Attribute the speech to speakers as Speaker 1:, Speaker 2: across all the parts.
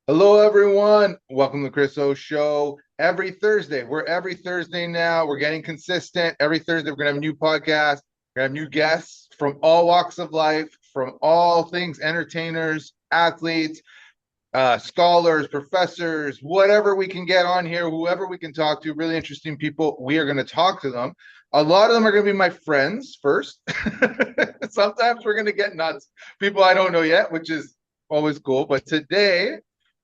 Speaker 1: Hello, everyone. Welcome to the Chris O Show. Every Thursday, we're every Thursday now. We're getting consistent. Every Thursday, we're gonna have a new podcast. We're gonna have new guests from all walks of life, from all things entertainers, athletes, scholars, professors, whatever we can get on here, whoever we can talk to, really interesting people. We are going to talk to them. A lot of them are going to be my friends first. Sometimes we're going to get nuts, people I don't know yet, which is always cool. But today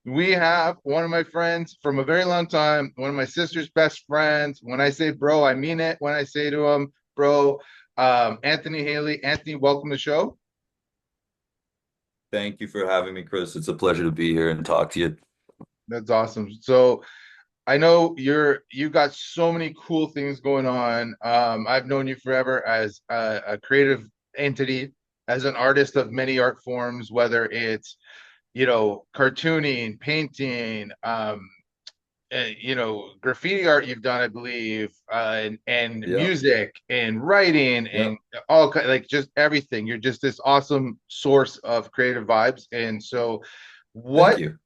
Speaker 1: we have one of my friends from a very long time, one of my sister's best friends. When I say bro, I mean it. When I say to him, bro, Anthony Haley. Anthony, welcome to the show.
Speaker 2: Thank you for having me, Chris. It's a pleasure to be here and talk to you.
Speaker 1: That's awesome. So I know you got so many cool things going on. I've known you forever as a creative entity, as an artist of many art forms, whether it's, cartooning, painting, graffiti art you've done, I believe, and
Speaker 2: Yeah.
Speaker 1: music and writing
Speaker 2: Yeah.
Speaker 1: and like just everything. You're just this awesome source of creative vibes. And so,
Speaker 2: Thank
Speaker 1: what?
Speaker 2: you.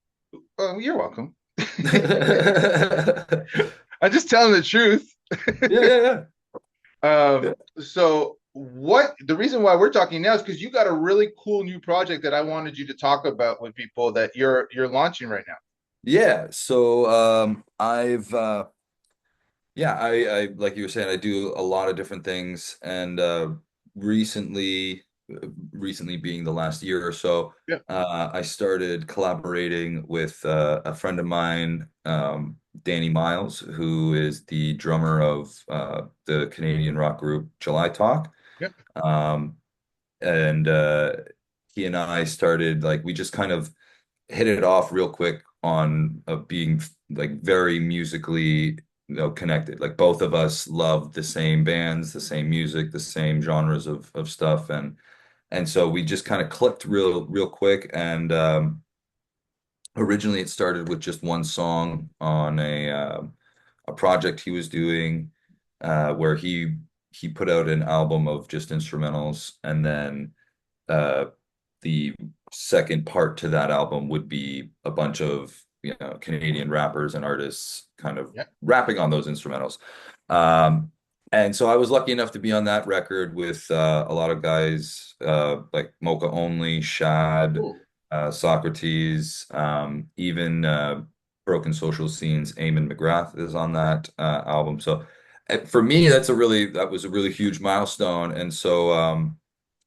Speaker 1: Oh, you're welcome.
Speaker 2: Yeah,
Speaker 1: I'm just telling the truth.
Speaker 2: yeah,
Speaker 1: Um,
Speaker 2: yeah.
Speaker 1: so what the reason why we're talking now is because you got a really cool new project that I wanted you to talk about with people that you're launching right now.
Speaker 2: Yeah. So I've yeah, I like you were saying, I do a lot of different things and recently recently being the last year or so,
Speaker 1: Yeah.
Speaker 2: I started collaborating with a friend of mine, Danny Miles, who is the drummer of the Canadian rock group July Talk.
Speaker 1: Yeah.
Speaker 2: Um, and he and I started like we just kind of hit it off real quick on being like very musically, connected. Like both of us love the same bands, the same music, the same genres of stuff, and so we just kind of clicked real quick. And originally, it started with just one song on a project he was doing, where he put out an album of just instrumentals, and then uh, the second part to that album would be a bunch of Canadian rappers and artists kind of
Speaker 1: Yeah.
Speaker 2: rapping on those instrumentals. Um, and so I was lucky enough to be on that record with a lot of guys like Mocha Only, Shad,
Speaker 1: Cool.
Speaker 2: Socrates, even Broken Social Scenes, Eamon McGrath is on that album. So for me, that was a really huge milestone. And so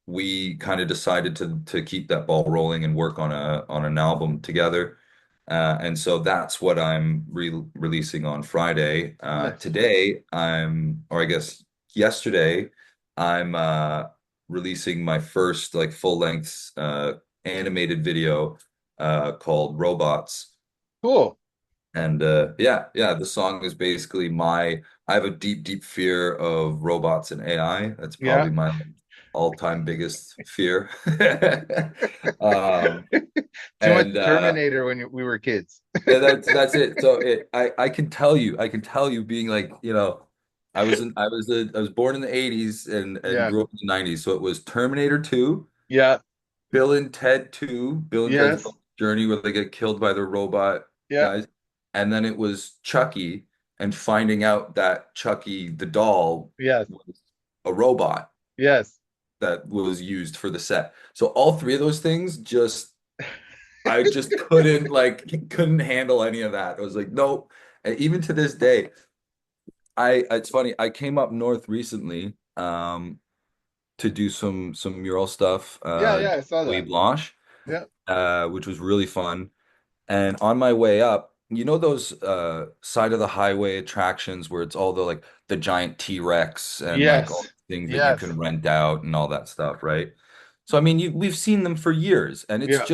Speaker 2: we kind of decided to keep that ball rolling and work on a on an album together. And so that's what I'm releasing on Friday.
Speaker 1: Nice.
Speaker 2: Today, or I guess yesterday, I'm releasing my first like full length animated video called Robots.
Speaker 1: Cool.
Speaker 2: And yeah, the song is basically I have a deep fear of robots and AI. That's
Speaker 1: Yeah.
Speaker 2: probably my all-time biggest fear. Um,
Speaker 1: Too much
Speaker 2: and
Speaker 1: Terminator when we were kids.
Speaker 2: yeah, that's it. So I can tell you being like, I was born in the 80s and
Speaker 1: Yeah.
Speaker 2: grew up in the 90s. So it was Terminator 2,
Speaker 1: Yeah.
Speaker 2: Bill and Ted 2, Bill and Ted's
Speaker 1: Yes.
Speaker 2: Journey where they get killed by the robot
Speaker 1: Yeah.
Speaker 2: guys. And then it was Chucky and finding out that Chucky the doll
Speaker 1: Yes.
Speaker 2: was a robot
Speaker 1: Yes.
Speaker 2: that was used for the set. So all three of those things I just couldn't handle any of that. I was like, nope. And even to this day, it's funny, I came up north recently to do some mural stuff,
Speaker 1: Yeah. Yeah. I saw
Speaker 2: Nuit
Speaker 1: that.
Speaker 2: Blanche,
Speaker 1: Yeah.
Speaker 2: which was really fun. And on my way up, those side of the highway attractions where it's all the giant T-Rex and like all
Speaker 1: Yes.
Speaker 2: the things that you
Speaker 1: Yes.
Speaker 2: can rent out and all that stuff, right? So I mean, we've seen them for years, and
Speaker 1: Yeah.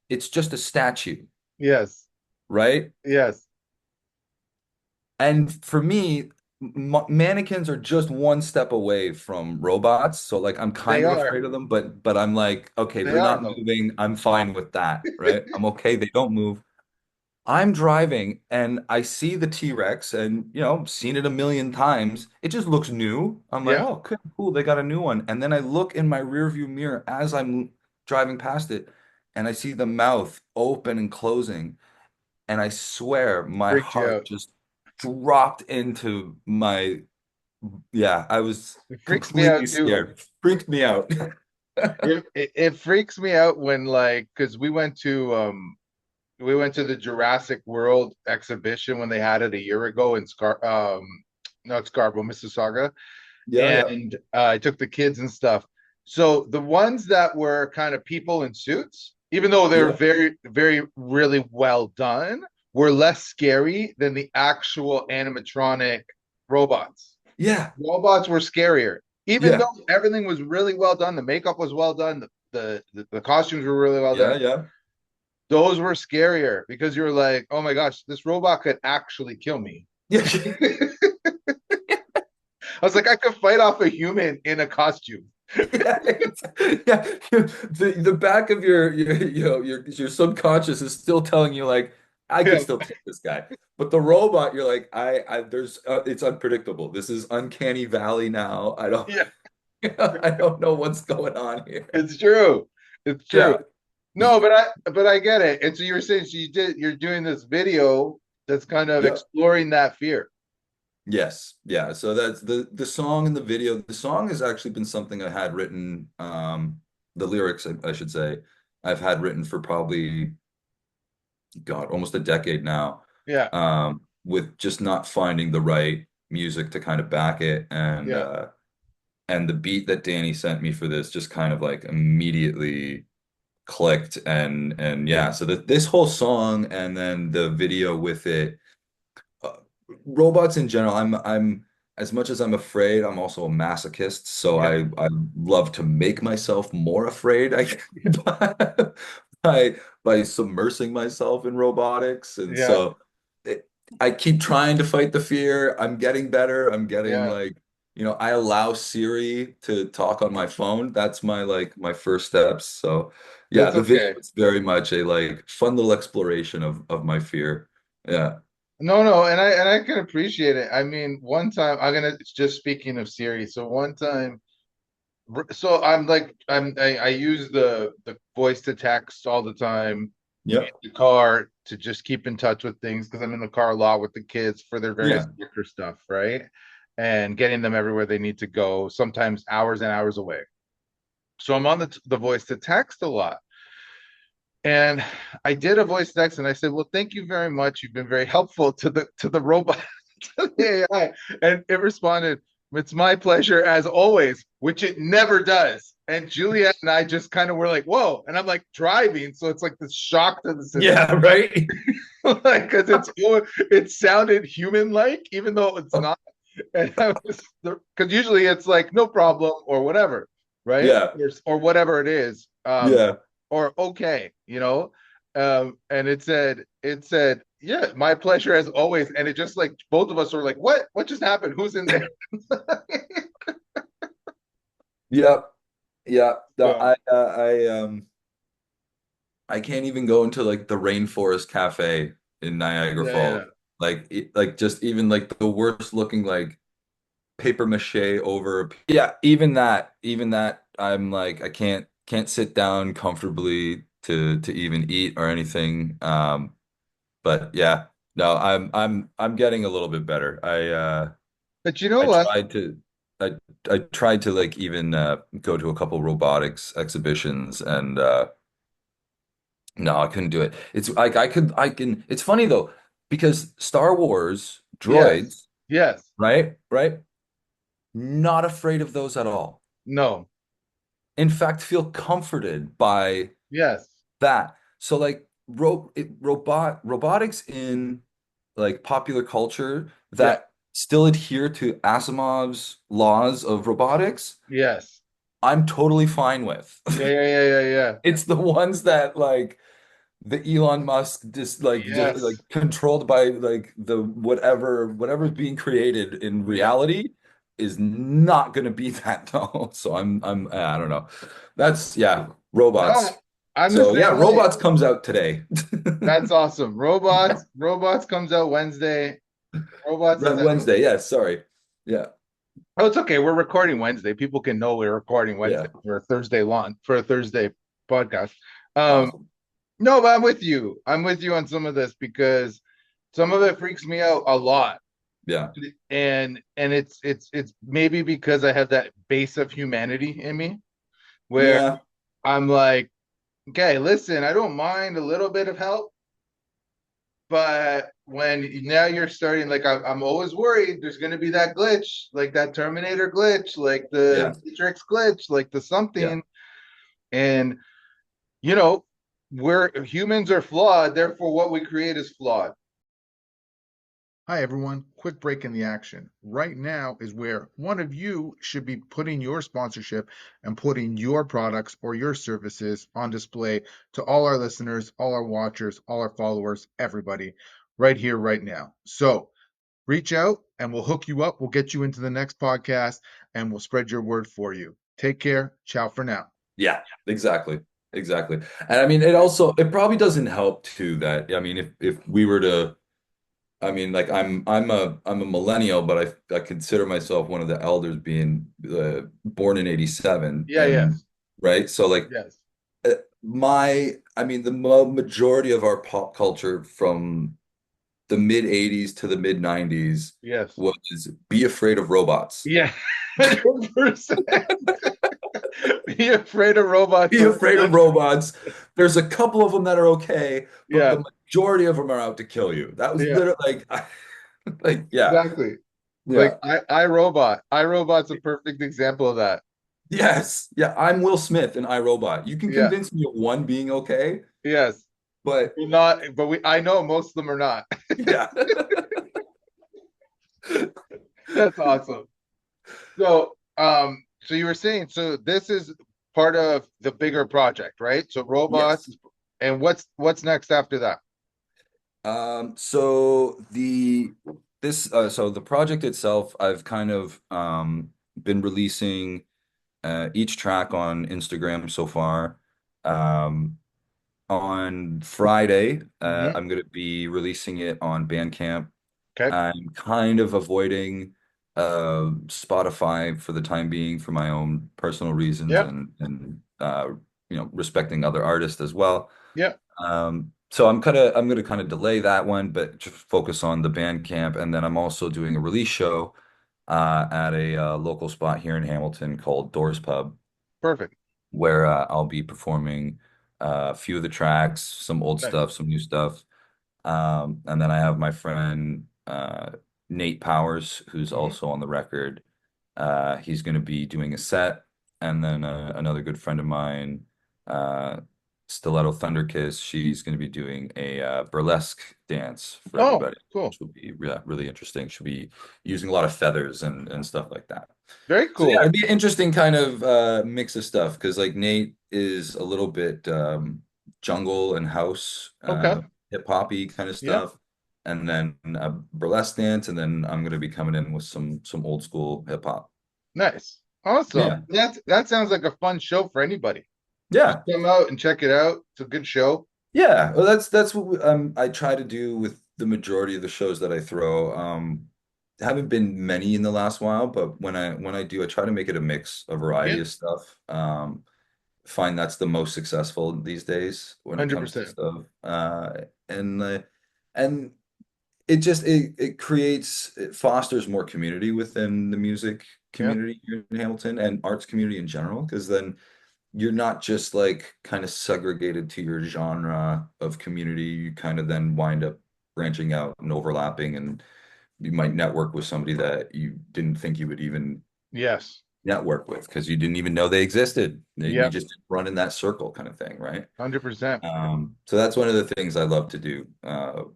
Speaker 2: it's just a statue,
Speaker 1: Yes.
Speaker 2: right?
Speaker 1: Yes.
Speaker 2: And for me, mannequins are just one step away from robots. So like I'm
Speaker 1: They
Speaker 2: kind of
Speaker 1: are.
Speaker 2: afraid of them, but I'm like, okay,
Speaker 1: They
Speaker 2: they're
Speaker 1: are
Speaker 2: not
Speaker 1: though.
Speaker 2: moving. I'm fine with that, right? I'm okay. They don't move. I'm driving and I see the T-Rex and, seen it a million times. It just looks new. I'm like,
Speaker 1: Yeah,
Speaker 2: oh, cool, they got a new one. And then I look in my rearview mirror as I'm driving past it and I see the mouth open and closing. And I swear my
Speaker 1: freaked you
Speaker 2: heart
Speaker 1: out.
Speaker 2: just dropped into my, yeah, I was
Speaker 1: It freaks me
Speaker 2: completely
Speaker 1: out too.
Speaker 2: scared. Freaked me out.
Speaker 1: It freaks me out when like because we went to the Jurassic World exhibition when they had it a year ago in not Scarborough, Mississauga,
Speaker 2: Yeah, yeah,
Speaker 1: and I took the kids and stuff. So the ones that were kind of people in suits, even though they were
Speaker 2: yeah,
Speaker 1: very, very, really well done, were less scary than the actual animatronic robots.
Speaker 2: yeah,
Speaker 1: Robots were scarier, even
Speaker 2: yeah,
Speaker 1: though everything was really well done. The makeup was well done. The costumes were really well
Speaker 2: yeah,
Speaker 1: done.
Speaker 2: yeah.
Speaker 1: Those were scarier because you were like, oh my gosh, this robot could actually kill me.
Speaker 2: Yeah.
Speaker 1: I was like, I could fight off a human in a costume.
Speaker 2: Yeah, yeah. The back of your subconscious is still telling you like I could
Speaker 1: Yeah,
Speaker 2: still take this guy, but the robot you're like I there's it's unpredictable. This is uncanny valley now. I don't
Speaker 1: yeah,
Speaker 2: I don't know what's going on here.
Speaker 1: it's true. It's true.
Speaker 2: Yeah,
Speaker 1: No, but I get it. And so you were saying so you're doing this video that's kind of
Speaker 2: yeah.
Speaker 1: exploring that fear.
Speaker 2: Yes, yeah. So that's the song and the video. The song has actually been something I had written. The lyrics, I should say, I've had written for probably God, almost a decade now,
Speaker 1: Yeah,
Speaker 2: with just not finding the right music to kind of back it,
Speaker 1: yeah,
Speaker 2: and the beat that Danny sent me for this just kind of like immediately clicked, and yeah, so that this whole song and then the video with it, uh, robots in general, I'm as much as I'm afraid, I'm also a masochist, so
Speaker 1: yeah,
Speaker 2: I love to make myself more afraid, I by by submersing myself in robotics. And
Speaker 1: yeah,
Speaker 2: so I keep trying to fight the fear. I'm getting better. I'm getting
Speaker 1: yeah.
Speaker 2: like, I allow Siri to talk on my phone. That's my first steps. So yeah,
Speaker 1: That's
Speaker 2: the video
Speaker 1: okay.
Speaker 2: is very much a like fun little exploration of my fear. Yeah.
Speaker 1: No, no, and I can appreciate it. I mean, one time I'm gonna just speaking of Siri. So one time, so I'm like I use the voice to text all the time in
Speaker 2: Yep.
Speaker 1: the car to just keep in touch with things because I'm in the car a lot with the kids for their various
Speaker 2: Yeah.
Speaker 1: sticker stuff, right? And getting them everywhere they need to go, sometimes hours and hours away. So I'm on the voice to text a lot. And I did a voice text and I said, "Well, thank you very much. You've been very helpful to the robot, to the AI." And it responded, "It's my pleasure as always," which it never does. And Juliet and I just kind of were like, "Whoa!" And I'm like driving, so it's like this shock to the system,
Speaker 2: Yeah, right.
Speaker 1: like because it sounded human-like, even though it's not. And I was because usually it's like no problem or whatever, right?
Speaker 2: Yeah.
Speaker 1: Or whatever it is.
Speaker 2: Yeah.
Speaker 1: Or okay, and it said, yeah, my pleasure as always. And it just like both of us were like, what just happened? Who's in there?
Speaker 2: Yep. Yeah.
Speaker 1: So,
Speaker 2: I can't even go into like the Rainforest Cafe in Niagara
Speaker 1: yeah, yeah,
Speaker 2: Falls. Like like just even like the worst looking like paper mache over. Yeah, even that I'm like I can't sit down comfortably to even eat or anything. But yeah, no, I'm getting a little bit better.
Speaker 1: but you know
Speaker 2: I
Speaker 1: what?
Speaker 2: tried to I I tried to like even go to a couple robotics exhibitions and no, I couldn't do it. It's like I can it's funny though because Star Wars
Speaker 1: Yes,
Speaker 2: droids,
Speaker 1: yes,
Speaker 2: right? Right? Not afraid of those at all.
Speaker 1: no,
Speaker 2: In fact, feel comforted by
Speaker 1: yes,
Speaker 2: that. So like robotics in like popular culture
Speaker 1: yeah,
Speaker 2: that still adhere to Asimov's laws of robotics,
Speaker 1: yes,
Speaker 2: I'm totally fine with.
Speaker 1: yeah, yeah, yeah, yeah, yeah,
Speaker 2: It's the ones that like the Elon Musk just like
Speaker 1: yes,
Speaker 2: controlled by like the whatever's being created in
Speaker 1: yeah.
Speaker 2: reality is not going to be that though. So I don't know. That's yeah,
Speaker 1: No,
Speaker 2: robots.
Speaker 1: I'm the
Speaker 2: So yeah,
Speaker 1: same way.
Speaker 2: robots comes out today.
Speaker 1: That's awesome. Robots comes out Wednesday. Robots is out.
Speaker 2: Wednesday, yeah, sorry. Yeah,
Speaker 1: Oh, it's okay. We're recording Wednesday. People can know we're recording Wednesday
Speaker 2: yeah,
Speaker 1: for a Thursday launch for a Thursday podcast. Um,
Speaker 2: awesome.
Speaker 1: no, but I'm with you. I'm with you on some of this because some of it freaks me out a lot.
Speaker 2: Yeah,
Speaker 1: And it's maybe because I have that base of humanity in me where
Speaker 2: yeah,
Speaker 1: I'm like, okay, listen, I don't mind a little bit of help, but when now you're starting, like I'm always worried there's going to be that glitch, like that Terminator glitch, like
Speaker 2: yeah,
Speaker 1: the Matrix glitch, like the
Speaker 2: yeah,
Speaker 1: something. And you know, we're humans are flawed, therefore what we create is flawed. Hi, everyone. Quick break in the action. Right now is where one of you should be putting your sponsorship and putting your products or your services on display to all our listeners, all our watchers, all our followers, everybody, right here, right now. So reach out and we'll hook you up. We'll get you into the next podcast and we'll spread your word for you. Take care. Ciao for now.
Speaker 2: yeah, exactly. Exactly. And I mean, it probably doesn't help too that, I mean, if we were to, I mean, like I'm a millennial, but I consider myself one of the elders being born in 87
Speaker 1: Yeah,
Speaker 2: and
Speaker 1: yes.
Speaker 2: right. So like
Speaker 1: Yes.
Speaker 2: I mean, the majority of our pop culture from the mid 80s to the mid 90s
Speaker 1: Yes.
Speaker 2: was be afraid of robots.
Speaker 1: Yeah. 100%. Be afraid of robots.
Speaker 2: Be
Speaker 1: So
Speaker 2: afraid of robots. There's a couple of them that are okay, but
Speaker 1: yeah.
Speaker 2: the majority of them are out to kill you. That was
Speaker 1: Yeah.
Speaker 2: literally like yeah,
Speaker 1: Exactly. Like
Speaker 2: yeah.
Speaker 1: iRobot's a perfect example of that.
Speaker 2: Yes. Yeah, I'm Will Smith in iRobot. You can
Speaker 1: Yeah.
Speaker 2: convince me of one being okay,
Speaker 1: Yes.
Speaker 2: but
Speaker 1: We're not, but we I know most of them are not.
Speaker 2: yeah.
Speaker 1: That's awesome. So you were saying, so this is part of the bigger project, right? So robots,
Speaker 2: Yes.
Speaker 1: and what's next after that?
Speaker 2: So so the project itself, I've kind of been releasing each track on Instagram so far. Um, on Friday,
Speaker 1: Hmm.
Speaker 2: I'm going to be releasing it on Bandcamp.
Speaker 1: Okay.
Speaker 2: I'm kind of avoiding Spotify for the time being for my own personal reasons
Speaker 1: Yeah.
Speaker 2: and respecting other artists as well.
Speaker 1: Yeah.
Speaker 2: So I'm gonna kind of delay that one, but just focus on the Bandcamp, and then I'm also doing a release show at a local spot here in Hamilton called Doors Pub,
Speaker 1: Perfect.
Speaker 2: where I'll be performing a few of the tracks, some old
Speaker 1: Nice.
Speaker 2: stuff, some new stuff. And then I have my friend Nate Powers, who's
Speaker 1: Hmm.
Speaker 2: also on the record. He's going to be doing a set, and then another good friend of mine, uh, Stiletto Thunderkiss, she's going to be doing a burlesque dance for
Speaker 1: Oh,
Speaker 2: everybody,
Speaker 1: cool.
Speaker 2: which will be really interesting. She'll be using a lot of feathers and stuff like that.
Speaker 1: Very
Speaker 2: So yeah,
Speaker 1: cool.
Speaker 2: it'd be an interesting kind of mix of stuff because like Nate is a little bit jungle and house
Speaker 1: Okay.
Speaker 2: hip hoppy kind of
Speaker 1: Yeah.
Speaker 2: stuff, and then a burlesque dance, and then I'm gonna be coming in with some old school hip hop.
Speaker 1: Nice. Awesome.
Speaker 2: Yeah,
Speaker 1: That sounds like a fun show for anybody. Just
Speaker 2: yeah,
Speaker 1: come out and check it out. It's a good show.
Speaker 2: yeah. Well, that's what I try to do with the majority of the shows that I throw. Haven't been many in the last while, but when I do, I try to make it a mix, a
Speaker 1: Yeah.
Speaker 2: variety of stuff. Find that's the most successful these days when it comes to
Speaker 1: 100%.
Speaker 2: stuff. And it fosters more community within the music
Speaker 1: Yeah.
Speaker 2: community here in Hamilton and arts community in general, because then you're not just like kind of segregated to your genre of community. You kind of then wind up branching out and overlapping, and you might network with somebody that you didn't think you would even
Speaker 1: Yes.
Speaker 2: network with because you didn't even know they existed. You
Speaker 1: Yeah.
Speaker 2: just run in that circle kind of thing, right?
Speaker 1: 100%.
Speaker 2: So that's one of the things I love to do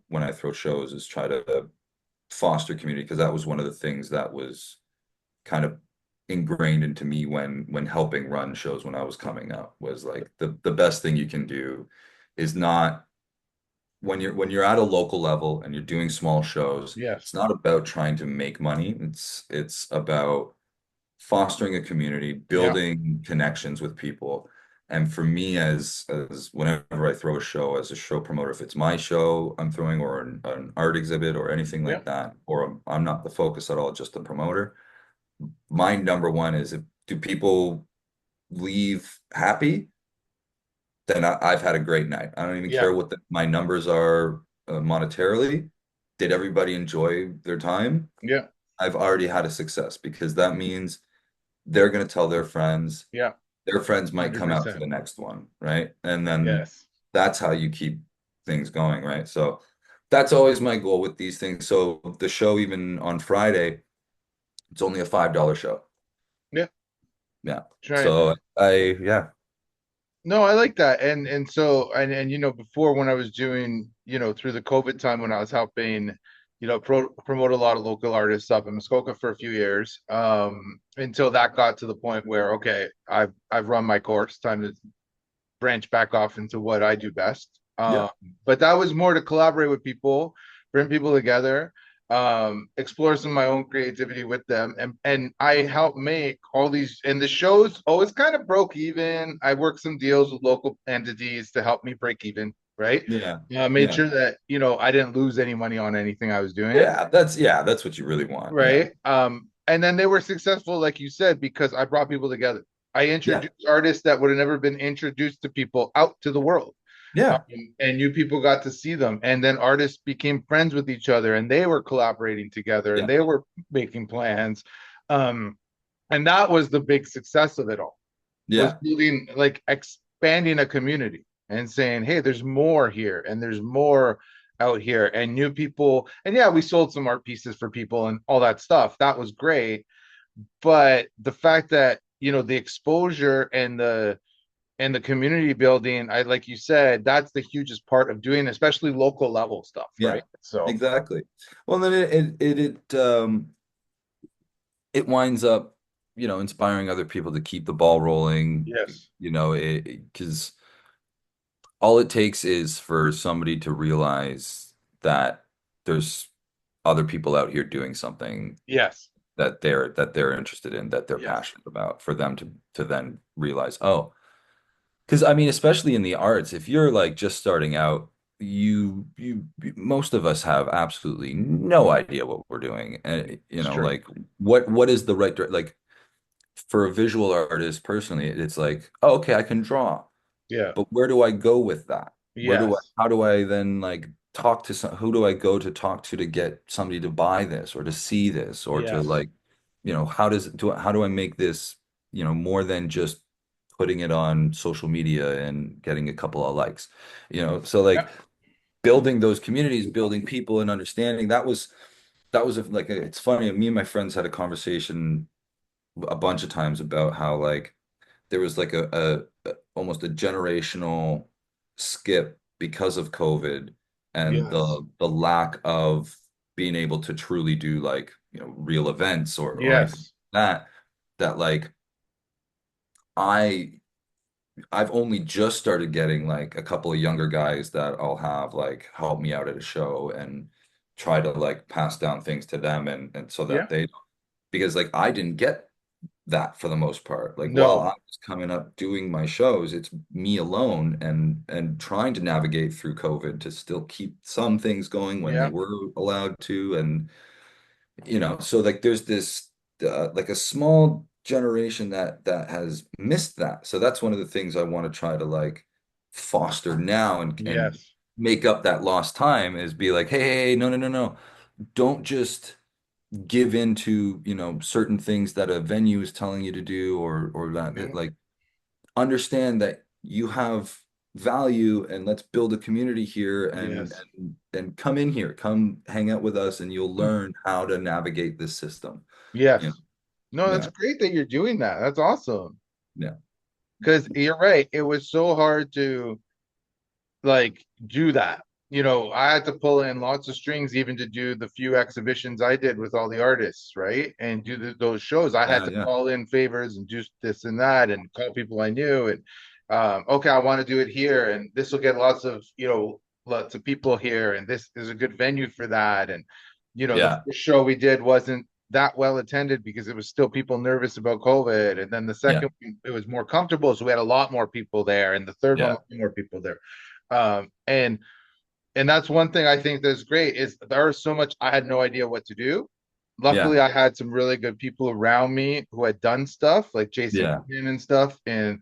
Speaker 2: when I throw shows is try to foster community because that was one of the things that was kind of ingrained into me when helping run shows when I was coming up was like the best thing you can do is not when you're at a local level and you're doing small shows,
Speaker 1: Yes.
Speaker 2: it's not about trying to make money. It's about fostering a community,
Speaker 1: Yeah.
Speaker 2: building connections with people, And for me, as whenever I throw a show as a show promoter, if it's my show I'm throwing or an art exhibit or anything
Speaker 1: Yeah.
Speaker 2: like that, or I'm not the focus at all, just the promoter, my number one is if do people leave happy, then I've had a great night. I don't even
Speaker 1: Yeah.
Speaker 2: care what my numbers are monetarily. Did everybody enjoy their time?
Speaker 1: Yeah.
Speaker 2: I've already had a success because that means they're going to tell
Speaker 1: Yeah.
Speaker 2: their friends might come out to
Speaker 1: 100%.
Speaker 2: the next one, right? And then
Speaker 1: Yes.
Speaker 2: that's how you keep things going, right? So that's always my goal with these things. So the show, even on Friday, it's only a $5 show.
Speaker 1: Yeah.
Speaker 2: Yeah.
Speaker 1: Trying.
Speaker 2: So yeah,
Speaker 1: No, I like that. And so and before when I was doing, through the COVID time when I was helping, promote a lot of local artists up in Muskoka for a few years, until that got to the point where, okay, I've run my course, time to branch back off into what I do best.
Speaker 2: yeah,
Speaker 1: But that was more to collaborate with people, bring people together, explore some of my own creativity with them, and I help make all these. And the shows always kind of broke even. I worked some deals with local entities to help me break even. Right.
Speaker 2: yeah,
Speaker 1: Made
Speaker 2: yeah,
Speaker 1: sure that I didn't lose any money on anything I was doing.
Speaker 2: yeah, that's what you really want. Yeah.
Speaker 1: Right. And then they were successful, like you said, because I brought people together. I
Speaker 2: Yeah.
Speaker 1: introduced artists that would have never been introduced to people out to the world.
Speaker 2: Yeah.
Speaker 1: And you people got to see them. And then artists became friends with each other and they were collaborating together and
Speaker 2: Yeah.
Speaker 1: they were making plans. Um, and that was the big success of it all, was
Speaker 2: Yeah.
Speaker 1: building, like expanding a community and saying, hey, there's more here and there's more out here and new people. And yeah, we sold some art pieces for people and all that stuff. That was great. But the fact that, the exposure and the community building, I like you said, that's the hugest part of doing, especially local level stuff,
Speaker 2: Yeah.
Speaker 1: right? So
Speaker 2: Exactly. Well, then it winds up, inspiring other people to keep the ball rolling,
Speaker 1: yes,
Speaker 2: because all it takes is for somebody to realize that there's other people out here doing something
Speaker 1: yes,
Speaker 2: that they're interested in, that they're
Speaker 1: yes,
Speaker 2: passionate about, for them to then realize, oh, because I mean, especially in the arts, if you're like just starting out, most of us have absolutely no idea what we're doing, and
Speaker 1: it's true.
Speaker 2: like what is the right like for a visual artist personally, it's like, oh, okay, I can draw,
Speaker 1: Yeah,
Speaker 2: but where do I go with that?
Speaker 1: yes,
Speaker 2: How do I then like talk to who do I go to talk to get somebody to buy this or to see this or to
Speaker 1: yes,
Speaker 2: like, how do I make this, more than just putting it on social media and getting a couple of likes, so
Speaker 1: yeah,
Speaker 2: like building those communities, building people and understanding like it's funny. Me and my friends had a conversation a bunch of times about how like there was like almost a generational skip because of COVID and
Speaker 1: yes,
Speaker 2: the lack of being able to truly do like, real events or anything
Speaker 1: yes.
Speaker 2: like that like I I've only just started getting like a couple of younger guys that I'll have like help me out at a show and try to like pass down things to them and so
Speaker 1: Yeah,
Speaker 2: that because like I didn't get that for the most part. Like while
Speaker 1: no,
Speaker 2: I was coming up doing my shows, it's me alone and trying to navigate through COVID to still keep some things going when they
Speaker 1: yeah,
Speaker 2: were allowed to. And so like there's this like a small generation that has missed that. So that's one of the things I want to try to like foster now and
Speaker 1: yes,
Speaker 2: make up that lost time is be like, hey, no, no, no, no. Don't just give into, certain things that a venue is telling you to do or that
Speaker 1: mhm,
Speaker 2: like understand that you have value and let's build a community here
Speaker 1: yes,
Speaker 2: and come in here, come hang out with us and you'll learn how to navigate this system. You know,
Speaker 1: yes. No, that's
Speaker 2: yeah,
Speaker 1: great that you're doing that. That's awesome.
Speaker 2: yeah,
Speaker 1: Because you're right. It was so hard to like do that. I had to pull in lots of strings even to do the few exhibitions I did with all the artists, right? And do those shows. I had
Speaker 2: yeah,
Speaker 1: to
Speaker 2: yeah,
Speaker 1: call in favors and do this and that and call people I knew. And okay, I want to do it here, and this will get lots of people here, and this is a good venue for that. And the
Speaker 2: yeah,
Speaker 1: first show we did wasn't. that well attended because it was still people nervous about COVID. And then the
Speaker 2: Yeah.
Speaker 1: second one, it was more comfortable, so we had a lot more people there. And the third one, a
Speaker 2: Yeah.
Speaker 1: lot more people there. Um, and and that's one thing I think that's great is there was so much I had no idea what to do.
Speaker 2: Yeah.
Speaker 1: Luckily, I had some really good people around me who had done stuff like Jason
Speaker 2: Yeah.
Speaker 1: Quinn and stuff, and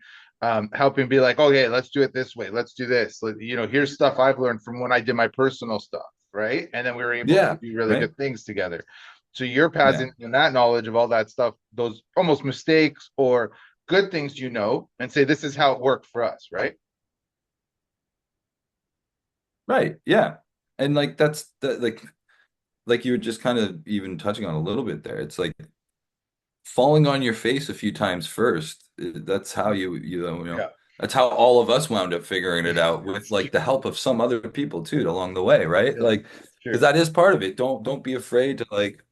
Speaker 1: helping be like, okay, let's do it this way, let's do this. Like, here's stuff I've learned from when I did my personal stuff, right? And then we were able to
Speaker 2: Yeah.
Speaker 1: do really
Speaker 2: Right.
Speaker 1: good things together. So you're
Speaker 2: Yeah.
Speaker 1: passing in that knowledge of all that stuff, those almost mistakes or good things, and say this is how it worked for us, right?
Speaker 2: Right. Yeah. And like that's the like you were just kind of even touching on a little bit there. It's like falling on your face a few times first. That's how
Speaker 1: Yeah.
Speaker 2: that's how all of us wound up figuring it out with
Speaker 1: It's
Speaker 2: like the help of some other people too along the way, right?
Speaker 1: true.
Speaker 2: Like
Speaker 1: It's
Speaker 2: because
Speaker 1: true.
Speaker 2: that is part of it. Don't be afraid to like,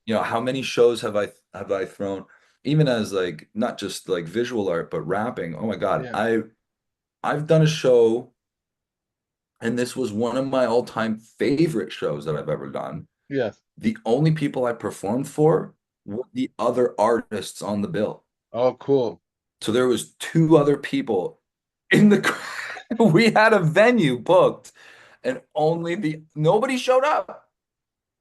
Speaker 2: how many shows have I thrown even as like not just like visual art but rapping. Oh my God.
Speaker 1: Yeah.
Speaker 2: I've done a show and this was one of my all-time favorite shows that I've ever done.
Speaker 1: Yes.
Speaker 2: The only people I performed for were the other artists on the bill.
Speaker 1: Oh, cool.
Speaker 2: So there was two other people in the we had a venue booked and only the nobody showed up.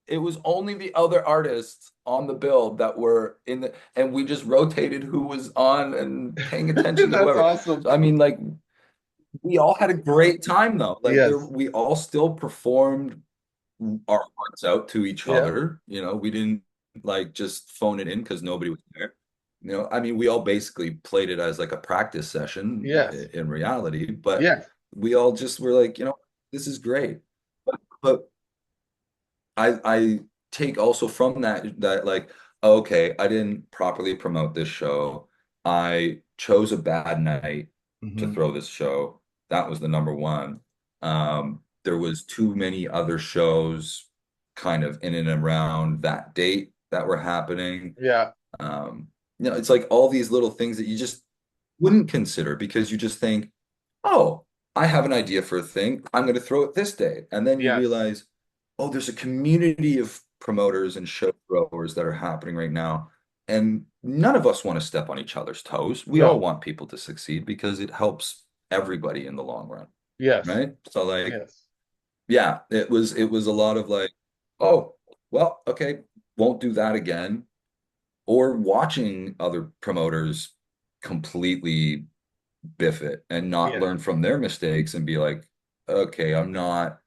Speaker 2: It was only the other artists on the bill that were in the and we just rotated who was on and paying attention to
Speaker 1: That's
Speaker 2: whoever.
Speaker 1: awesome.
Speaker 2: So I mean like we all had a great time though. Like
Speaker 1: Yes.
Speaker 2: we all still performed our hearts out to each
Speaker 1: Yeah.
Speaker 2: other. We didn't like just phone it in because nobody was there. I mean, we all basically played it as like a practice session
Speaker 1: Yes.
Speaker 2: in reality, but
Speaker 1: Yes.
Speaker 2: we all just were like, this is great. But I take also from that like, okay, I didn't properly promote this show. I chose a bad night to
Speaker 1: Hmm.
Speaker 2: throw this show. That was the number one. There was too many other shows kind of in and around that date that were happening.
Speaker 1: Yeah.
Speaker 2: Um, it's like all these little things that you just wouldn't consider because you just think, oh, I have an idea for a thing. I'm going to throw it this day. And then you
Speaker 1: Yes.
Speaker 2: realize, oh, there's a community of promoters and show throwers that are happening right now. And none of us want to step on each other's toes. We all
Speaker 1: No.
Speaker 2: want people to succeed because it helps everybody in the long run,
Speaker 1: Yes.
Speaker 2: right? So like,
Speaker 1: Yes.
Speaker 2: yeah, it was a lot of like, oh, well, okay, won't do that again. Or watching other promoters completely biff it and not
Speaker 1: Yes.
Speaker 2: learn from their mistakes and be like, okay, I'm not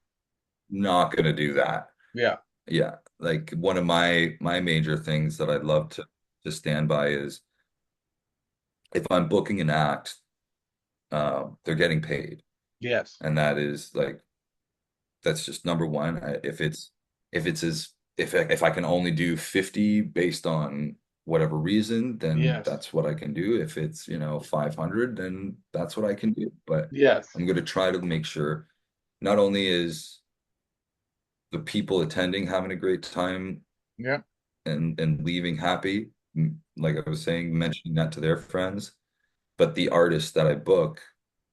Speaker 2: gonna do that.
Speaker 1: Yeah.
Speaker 2: Yeah, like one of my major things that I'd love to stand by is if I'm booking an act, they're getting paid,
Speaker 1: Yes.
Speaker 2: and that is like that's just number one. If I can only do 50 based on whatever reason, then
Speaker 1: Yes.
Speaker 2: that's what I can do. If it's 500, then that's what I can do. But
Speaker 1: Yes.
Speaker 2: I'm going to try to make sure not only is the people attending having a great time
Speaker 1: Yeah.
Speaker 2: and leaving happy, like I was saying, mentioning that to their friends, but the artists that I book,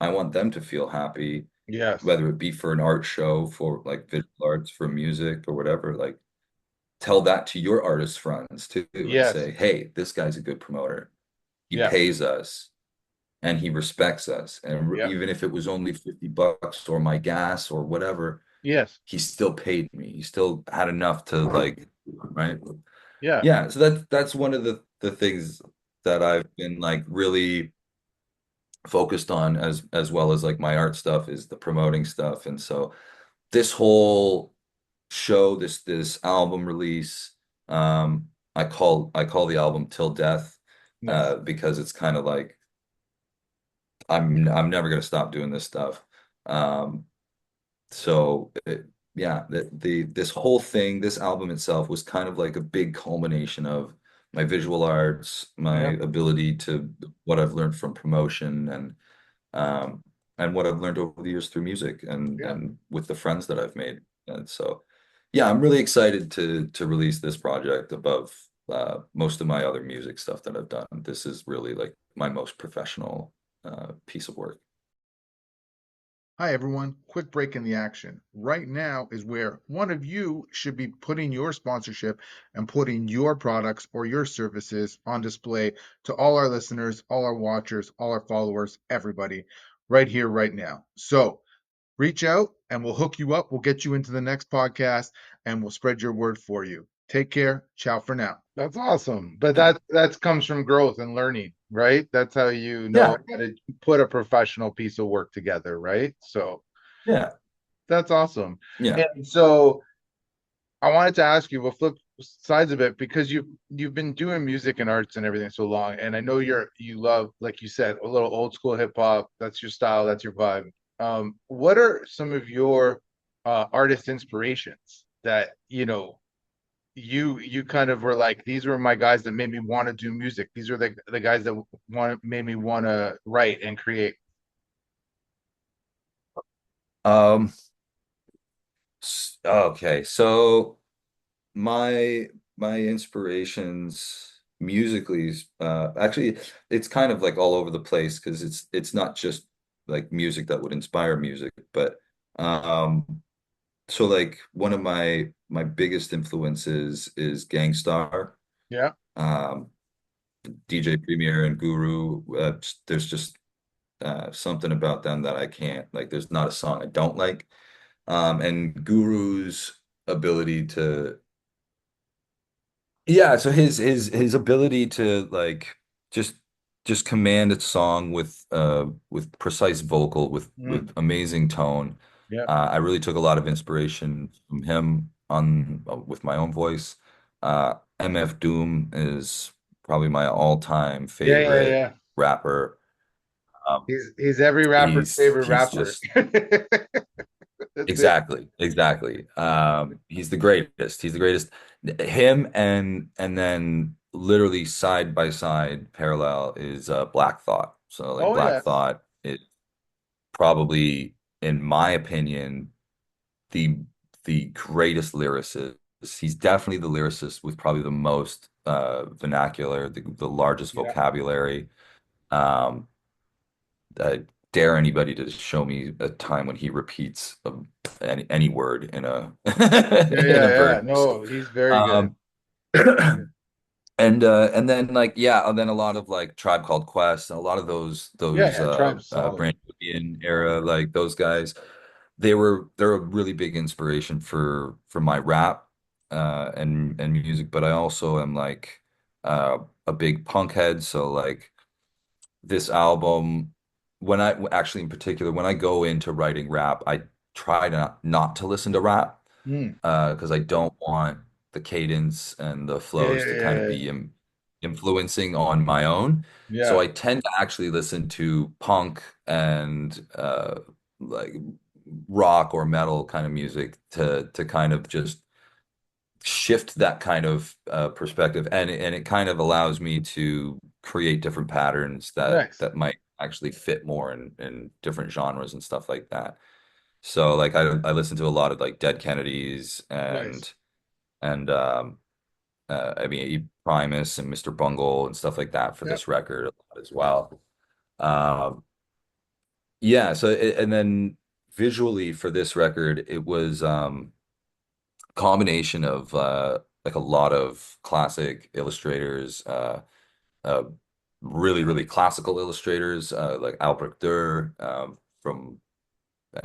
Speaker 2: I want them to feel happy,
Speaker 1: Yes.
Speaker 2: whether it be for an art show, for like visual arts, for music or whatever. Like tell that to your artist friends too and
Speaker 1: Yes.
Speaker 2: say, hey, this guy's a good promoter. He
Speaker 1: Yeah.
Speaker 2: pays us and he respects us. And
Speaker 1: Yeah.
Speaker 2: even if it was only $50 or my gas or whatever,
Speaker 1: Yes.
Speaker 2: he still paid me. He still had enough to like, right?
Speaker 1: Yeah.
Speaker 2: Yeah. So that's one of the things that I've been like really focused on as well as like my art stuff is the promoting stuff. And so this whole show, this album release, I call the album Till Death,
Speaker 1: Yes.
Speaker 2: because it's kind of like I'm never gonna stop doing this stuff. Um, yeah, this whole thing, this album itself was kind of like a big culmination of my visual arts, my
Speaker 1: Yeah.
Speaker 2: ability to what I've learned from promotion um, and what I've learned over the years through music
Speaker 1: Yeah.
Speaker 2: and with the friends that I've made. And so, yeah, I'm really excited to release this project above most of my other music stuff that I've done. This is really like my most professional piece of work.
Speaker 1: Hi, everyone. Quick break in the action. Right now is where one of you should be putting your sponsorship and putting your products or your services on display to all our listeners, all our watchers, all our followers, everybody, right here, right now. So reach out and we'll hook you up. We'll get you into the next podcast and we'll spread your word for you. Take care. Ciao for now. That's awesome. But that comes from growth and learning, right? That's how you know
Speaker 2: Yeah,
Speaker 1: how to put a professional piece of work together, right? So
Speaker 2: yeah,
Speaker 1: that's awesome.
Speaker 2: yeah.
Speaker 1: And so I wanted to ask you, we'll flip sides of it because you've been doing music and arts and everything so long, and I know you love, like you said, a little old school hip hop. That's your style, that's your vibe. What are some of your artist inspirations that you kind of were like, these were my guys that made me want to do music. These are the guys that made me want to write and create.
Speaker 2: Um, okay, so my my inspirations musically is actually it's kind of like all over the place because it's not just like music that would inspire music, but um so like one of my biggest influences is Gangstar,
Speaker 1: Yeah.
Speaker 2: um DJ Premier and Guru. There's just something about them that I can't like. There's not a song I don't like. And Guru's ability to yeah, so his ability to like just just command its song with precise vocal with
Speaker 1: Mm,
Speaker 2: amazing tone.
Speaker 1: yeah.
Speaker 2: I really took a lot of inspiration from him on with my own voice. MF Doom is probably my all-time
Speaker 1: Yeah, yeah,
Speaker 2: favorite
Speaker 1: yeah.
Speaker 2: rapper. Um,
Speaker 1: He's every rapper's favorite
Speaker 2: he's
Speaker 1: rapper.
Speaker 2: just
Speaker 1: That's it.
Speaker 2: exactly, exactly. He's the greatest. He's the greatest. Him and then literally side by side parallel is Black Thought. So like
Speaker 1: Oh
Speaker 2: Black
Speaker 1: yes.
Speaker 2: Thought is probably, in my opinion, the the greatest lyricist. He's definitely the lyricist with probably the most vernacular, the largest
Speaker 1: Yeah.
Speaker 2: vocabulary. Um, I dare anybody to show me a time when he repeats any word in a
Speaker 1: Yeah,
Speaker 2: in a
Speaker 1: yeah, yeah.
Speaker 2: verse.
Speaker 1: No, he's very good.
Speaker 2: Um,
Speaker 1: Very good.
Speaker 2: and then like yeah, and then a lot of like Tribe Called Quest, and a lot of
Speaker 1: Yeah,
Speaker 2: those
Speaker 1: yeah. Tribe's solid.
Speaker 2: Brand Nubian era, like those guys, they're a really big inspiration for my rap and music. But I also am like a big punk head, so like this album, when I actually in particular, when I go into writing rap, I try not to listen to rap
Speaker 1: Mm.
Speaker 2: because I don't want the cadence and the
Speaker 1: Yeah,
Speaker 2: flows
Speaker 1: yeah,
Speaker 2: to kind of
Speaker 1: yeah,
Speaker 2: be influencing on my own. So
Speaker 1: yeah.
Speaker 2: I tend to actually listen to punk and like rock or metal kind of music to kind of just shift that kind of perspective, and it kind of allows me to create different patterns
Speaker 1: Nice,
Speaker 2: that might actually fit more in different genres and stuff like that. So like I listen to a lot of like Dead Kennedys
Speaker 1: nice.
Speaker 2: and I mean Primus and Mr. Bungle and stuff like that for
Speaker 1: Yep.
Speaker 2: this record as well. Um, yeah, so and then visually for this record, it was combination of like a lot of classic illustrators, uh, really classical illustrators like Albrecht Dürer from a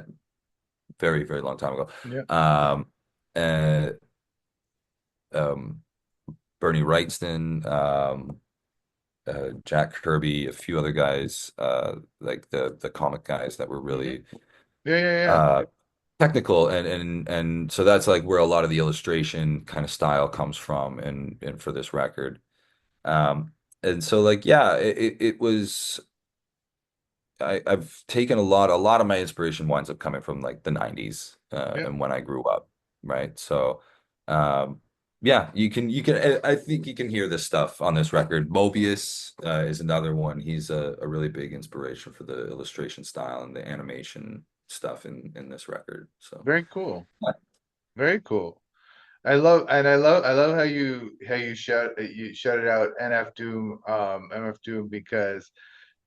Speaker 2: very long time ago,
Speaker 1: Yeah.
Speaker 2: um, and um, Bernie Wrightston, Jack Kirby, a few other guys like the comic guys that were
Speaker 1: Hmm.
Speaker 2: really
Speaker 1: Yeah, yeah, yeah.
Speaker 2: uh, technical, and so that's like where a lot of the illustration kind of style comes from and for this record. Um, and so like yeah, it was I've taken a lot of my inspiration winds up coming from like the 90s
Speaker 1: Yeah.
Speaker 2: and when I grew up, right? So um yeah, you can I think you can hear this stuff on this record. Mobius is another one. He's a really big inspiration for the illustration style and the animation stuff in this record. So
Speaker 1: Very cool.
Speaker 2: yeah.
Speaker 1: Very cool. I love how you shout it out NF Doom, MF Doom because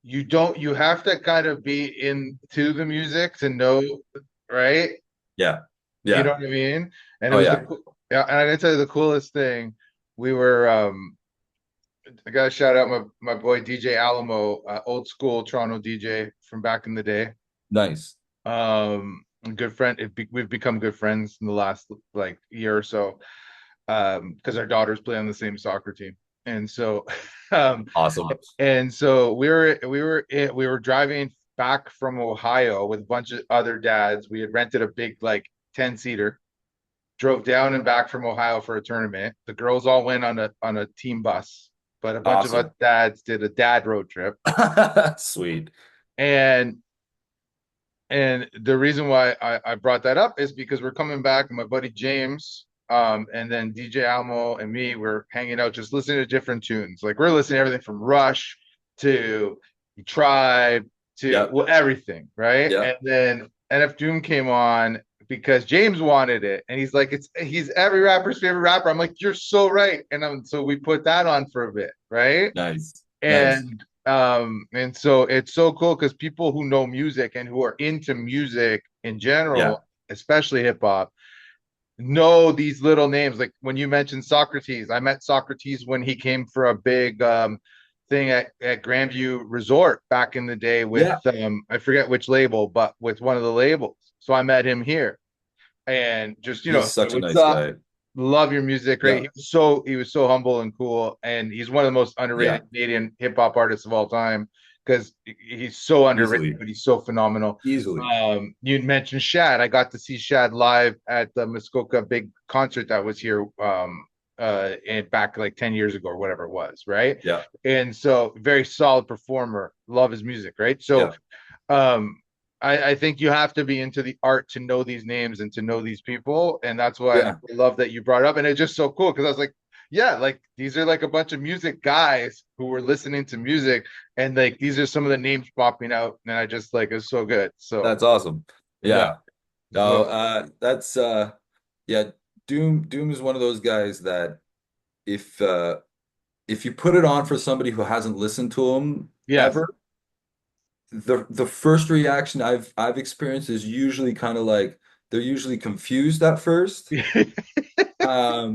Speaker 1: you have to kind of be into the music to know, right?
Speaker 2: Yeah.
Speaker 1: You know
Speaker 2: Yeah.
Speaker 1: what I mean? And it
Speaker 2: Oh
Speaker 1: was
Speaker 2: yeah.
Speaker 1: yeah, and I gotta tell you the coolest thing. We were I gotta shout out my boy DJ Alamo, old school Toronto DJ from back in the day.
Speaker 2: Nice.
Speaker 1: A good friend. We've become good friends in the last like year or so, because our daughters play on the same soccer team, and so, um,
Speaker 2: Awesome.
Speaker 1: and so we were driving back from Ohio with a bunch of other dads. We had rented a big like 10-seater, drove down and back from Ohio for a tournament. The girls all went on a team bus, but a bunch of us
Speaker 2: Awesome.
Speaker 1: dads did a dad road trip.
Speaker 2: Sweet.
Speaker 1: And the reason why I brought that up is because we're coming back, and my buddy James, and then DJ Almo and me were hanging out, just listening to different tunes. Like we're listening to everything from Rush to Tribe to
Speaker 2: Yep.
Speaker 1: well, everything, right? And
Speaker 2: Yep.
Speaker 1: then NF Doom came on because James wanted it, and he's like, he's every rapper's favorite rapper. I'm like, you're so right, and so we put that on for a bit, right?
Speaker 2: Nice. Nice.
Speaker 1: And so it's so cool because people who know music and who are into music in
Speaker 2: Yeah.
Speaker 1: general, especially hip hop, know these little names. Like when you mentioned Socrates, I met Socrates when he came for a big thing at Grandview Resort back in the day with
Speaker 2: Yeah.
Speaker 1: I forget which label, but with one of the labels. So I met him here and just
Speaker 2: He's
Speaker 1: say
Speaker 2: such a
Speaker 1: what's
Speaker 2: nice
Speaker 1: up,
Speaker 2: guy.
Speaker 1: love your music, great.
Speaker 2: Yeah.
Speaker 1: He was so humble and cool, and he's one of the most
Speaker 2: Yeah.
Speaker 1: underrated Canadian hip hop artists of all time because he's so underrated,
Speaker 2: Easily.
Speaker 1: but he's so phenomenal.
Speaker 2: Easily.
Speaker 1: You mentioned Shad. I got to see Shad live at the Muskoka big concert that was here and back like 10 years ago or whatever it was, right?
Speaker 2: Yeah.
Speaker 1: And so very solid performer, love his music, right? So
Speaker 2: Yeah.
Speaker 1: um I think you have to be into the art to know these names and to know these people. And that's why I
Speaker 2: Yeah.
Speaker 1: love that you brought it up. And it's just so cool because I was like, yeah, like these are like a bunch of music guys who were listening to music, and like these are some of the names popping out. And I just like it's so good. So
Speaker 2: That's awesome.
Speaker 1: yeah.
Speaker 2: Yeah. No,
Speaker 1: So
Speaker 2: that's yeah, Doom is one of those guys that if if you put it on for somebody who hasn't listened to him
Speaker 1: yes.
Speaker 2: ever, the first reaction I've experienced is usually kind of like they're usually confused at first. Um,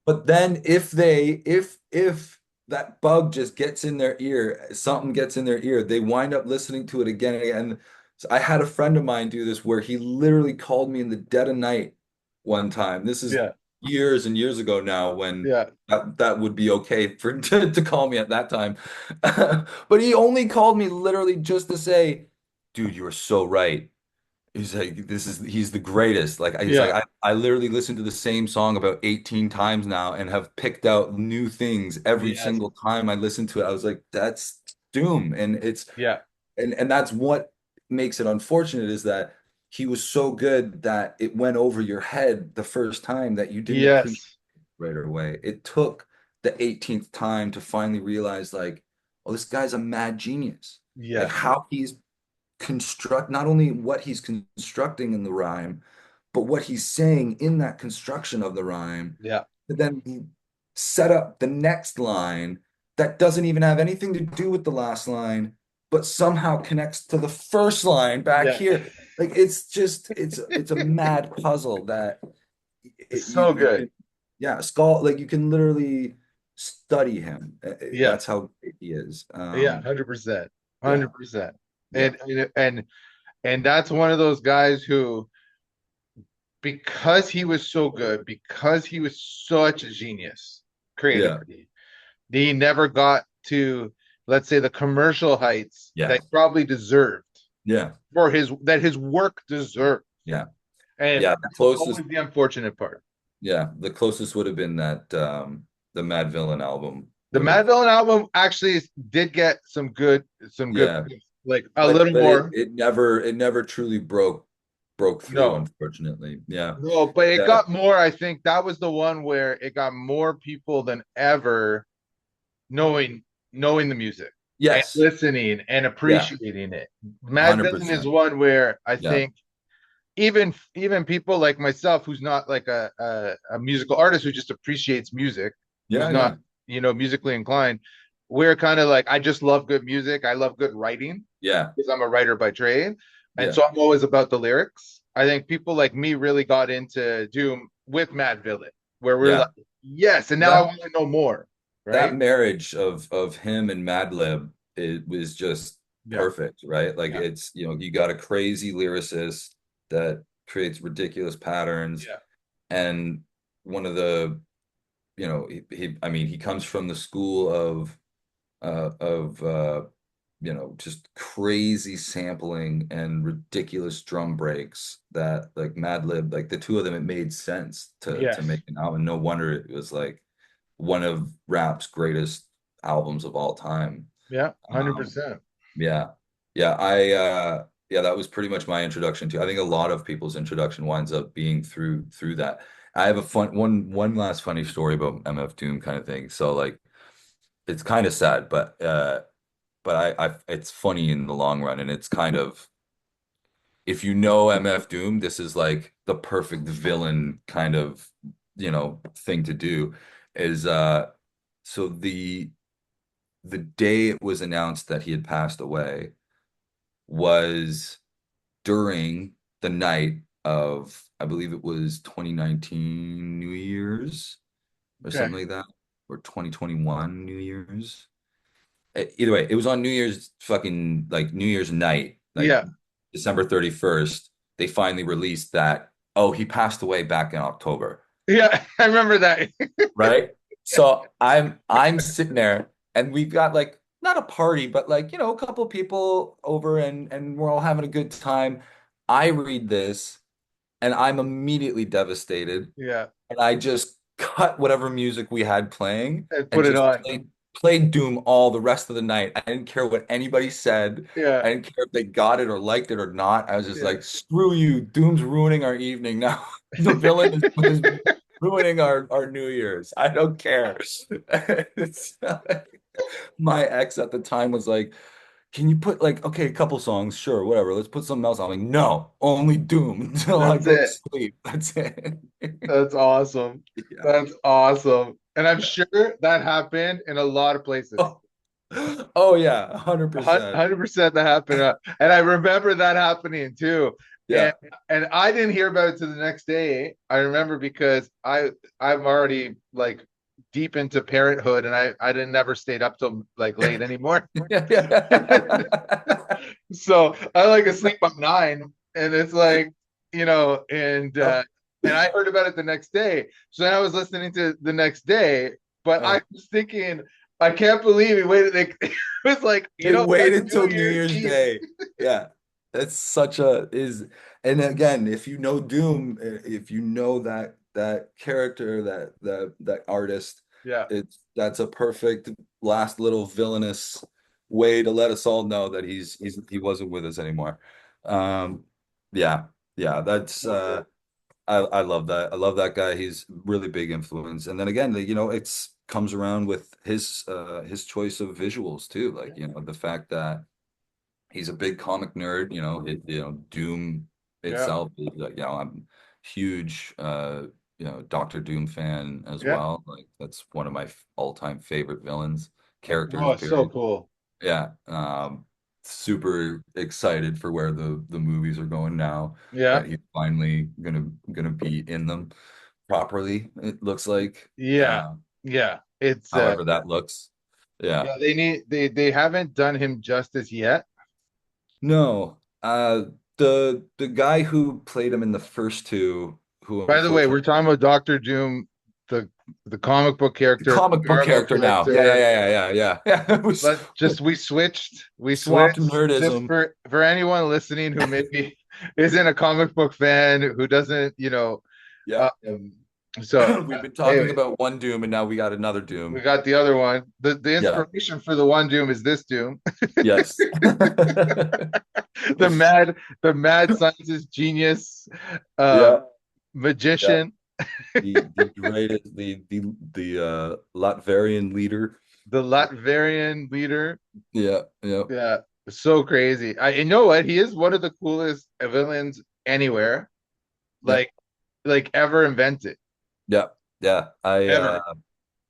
Speaker 2: but then if that bug just gets in their ear, something gets in their ear, they wind up listening to it again and again. So I had a friend of mine do this where he literally called me in the dead of night one time. This is
Speaker 1: Yeah.
Speaker 2: years and years ago now when
Speaker 1: Yeah.
Speaker 2: that would be okay for to call me at that time. But he only called me literally just to say, dude, you are so right. He's like, he's the greatest. Like he's like,
Speaker 1: Yeah.
Speaker 2: I literally listened to the same song about 18 times now and have picked out new things every
Speaker 1: Yes.
Speaker 2: single time I listen to it. I was like, that's Doom. And it's
Speaker 1: Yeah.
Speaker 2: and that's what makes it unfortunate is that he was so good that it went over your head the first time that you didn't appreciate
Speaker 1: Yes.
Speaker 2: it right away. It took the 18th time to finally realize like, oh, this guy's a mad genius. Like
Speaker 1: Yes.
Speaker 2: how he's construct not only what he's constructing in the rhyme, but what he's saying in that construction of the rhyme.
Speaker 1: Yeah.
Speaker 2: But then he set up the next line that doesn't even have anything to do with the last line, but somehow connects to the first line back
Speaker 1: Yeah.
Speaker 2: here. Like it's just it's a mad puzzle that
Speaker 1: It's so
Speaker 2: you
Speaker 1: good.
Speaker 2: can yeah, skull like you can literally study him.
Speaker 1: Yeah.
Speaker 2: That's how great he is.
Speaker 1: Yeah. 100%.
Speaker 2: Yeah,
Speaker 1: 100%.
Speaker 2: yeah,
Speaker 1: And that's one of those guys who, because he was so good, because he was such a genius
Speaker 2: yeah,
Speaker 1: creatively, he never got to, let's say, the commercial heights
Speaker 2: yeah,
Speaker 1: that probably deserved
Speaker 2: yeah.
Speaker 1: for his work deserved.
Speaker 2: Yeah.
Speaker 1: And
Speaker 2: Yeah,
Speaker 1: that's always the unfortunate part.
Speaker 2: the closest would have been that the Mad Villain album
Speaker 1: The
Speaker 2: would have
Speaker 1: Mad Villain album actually did get some good,
Speaker 2: yeah,
Speaker 1: like a
Speaker 2: but
Speaker 1: little more.
Speaker 2: it never truly broke through,
Speaker 1: No,
Speaker 2: unfortunately. Yeah.
Speaker 1: no, but it
Speaker 2: Yeah.
Speaker 1: got more. I think that was the one where it got more people than ever knowing the music and
Speaker 2: Yes.
Speaker 1: listening and
Speaker 2: Yeah.
Speaker 1: appreciating it. Mad Villain is
Speaker 2: 100%.
Speaker 1: one where I
Speaker 2: Yeah.
Speaker 1: think even people like myself, who's not like a musical artist who just appreciates music, who's
Speaker 2: Yeah,
Speaker 1: not
Speaker 2: yeah.
Speaker 1: musically inclined, we're kind of like, I just love good music. I love good writing
Speaker 2: Yeah,
Speaker 1: because I'm a writer by trade. And
Speaker 2: yeah,
Speaker 1: so I'm always about the lyrics. I think people like me really got into Doom with Mad Villain, where we're like,
Speaker 2: yeah.
Speaker 1: yes, and now I
Speaker 2: That
Speaker 1: want to know more,
Speaker 2: that
Speaker 1: right?
Speaker 2: marriage of him and Madlib, it was just
Speaker 1: Yeah,
Speaker 2: perfect, right? Like
Speaker 1: yeah,
Speaker 2: it's, you got a crazy lyricist that creates ridiculous patterns,
Speaker 1: yeah,
Speaker 2: and one of the, I mean, he comes from the school of just crazy sampling and ridiculous drum breaks that like Madlib, like the two of them, it made sense to
Speaker 1: yes,
Speaker 2: make an album. No wonder it was like one of rap's greatest albums of all time.
Speaker 1: yeah,
Speaker 2: Um,
Speaker 1: 100%.
Speaker 2: yeah. Yeah, that was pretty much my introduction to. I think a lot of people's introduction winds up being through that. I have a one last funny story about MF Doom kind of thing. So like it's kind of sad, but I it's funny in the long run, and it's kind of, if you know MF Doom, this is like the perfect villain kind of, thing to do is so the day it was announced that he had passed away was during the night of, I believe it was 2019 New Year's or
Speaker 1: Okay.
Speaker 2: something like that, or 2021 New Year's. Either way, it was on New Year's, fucking like New Year's night, like
Speaker 1: Yeah.
Speaker 2: December 31st. They finally released that, oh, he passed away back in October,
Speaker 1: Yeah. I remember that.
Speaker 2: right? So I'm sitting there, and we've got like not a party, but like, a couple people over, and we're all having a good time. I read this, and I'm immediately devastated,
Speaker 1: Yeah.
Speaker 2: and I just cut whatever music we had playing
Speaker 1: And
Speaker 2: and
Speaker 1: put it
Speaker 2: just
Speaker 1: on.
Speaker 2: played Doom all the rest of the night. I didn't care what anybody said.
Speaker 1: Yeah.
Speaker 2: I didn't care if they got it or liked it or not. I was just
Speaker 1: Yeah.
Speaker 2: like, screw you. Doom's ruining our evening now. The villain is ruining our New Year's. I don't care. It's, my ex at the time was like, can you put like, okay, a couple songs, sure, whatever. Let's put something else. I'm like, no, only Doom until I
Speaker 1: That's
Speaker 2: go to
Speaker 1: it.
Speaker 2: sleep. That's it.
Speaker 1: That's awesome.
Speaker 2: Yeah.
Speaker 1: That's awesome. And I'm
Speaker 2: Yeah.
Speaker 1: sure that happened in a lot of places.
Speaker 2: Oh, oh yeah, 100%.
Speaker 1: 100% that happened. And I remember that happening too. And
Speaker 2: Yeah.
Speaker 1: and I didn't hear about it to the next day. I remember because I'm already like deep into parenthood and I didn't never stayed up till like late anymore.
Speaker 2: Yeah.
Speaker 1: So I like to sleep by 9 and it's like,
Speaker 2: Yep.
Speaker 1: and I heard about it the next day. So then I was listening to the next day, but I
Speaker 2: Oh,
Speaker 1: was thinking, I can't believe he waited. It was like,
Speaker 2: they
Speaker 1: that's
Speaker 2: waited
Speaker 1: New
Speaker 2: till New
Speaker 1: Year's
Speaker 2: Year's
Speaker 1: Eve.
Speaker 2: Day. Yeah. That's such a is and again, if you know Doom, if you know that character, that artist,
Speaker 1: Yeah.
Speaker 2: that's a perfect last little villainous way to let us all know that he wasn't with us anymore. Um yeah, yeah, that's
Speaker 1: So good.
Speaker 2: I love that. I love that guy. He's really big influence. And then again, it's comes around with his choice of visuals too. Like, the fact that he's a big comic nerd, Doom
Speaker 1: Yeah.
Speaker 2: itself is like, I'm huge Doctor Doom fan as
Speaker 1: Yeah.
Speaker 2: well. Like that's one of my all-time favorite villains, characters,
Speaker 1: Oh, it's so
Speaker 2: period.
Speaker 1: cool.
Speaker 2: Yeah. Super excited for where the movies are going now
Speaker 1: Yeah.
Speaker 2: that he's finally gonna be in them properly, it looks like.
Speaker 1: Yeah. Yeah. It's
Speaker 2: However that looks. Yeah.
Speaker 1: yeah, they haven't done him justice yet.
Speaker 2: No. The guy who played him in the first two, who
Speaker 1: By the way, we're
Speaker 2: unfortunately,
Speaker 1: talking about Doctor Doom, the the comic book
Speaker 2: the
Speaker 1: character,
Speaker 2: comic
Speaker 1: the
Speaker 2: book
Speaker 1: Marvel
Speaker 2: character now. Yeah, yeah,
Speaker 1: character.
Speaker 2: yeah, yeah, yeah, yeah. Yeah. It was
Speaker 1: But just we
Speaker 2: swapped
Speaker 1: switched just
Speaker 2: nerdism.
Speaker 1: for anyone listening who maybe isn't a comic book fan who doesn't,
Speaker 2: Yeah.
Speaker 1: um, so
Speaker 2: We've been talking
Speaker 1: anyway,
Speaker 2: about one Doom, and now we got another
Speaker 1: we
Speaker 2: Doom.
Speaker 1: got the other one. The
Speaker 2: Yeah.
Speaker 1: inspiration for the one Doom is this Doom.
Speaker 2: Yes.
Speaker 1: the mad the mad scientist genius uh
Speaker 2: Yeah. Yeah.
Speaker 1: magician,
Speaker 2: The greatest, the Latvian leader.
Speaker 1: the Latvian leader.
Speaker 2: Yeah. Yeah.
Speaker 1: Yeah, so crazy. You know what? He is one of the coolest villains anywhere,
Speaker 2: Yeah.
Speaker 1: like ever invented.
Speaker 2: Yeah. Yeah.
Speaker 1: Ever.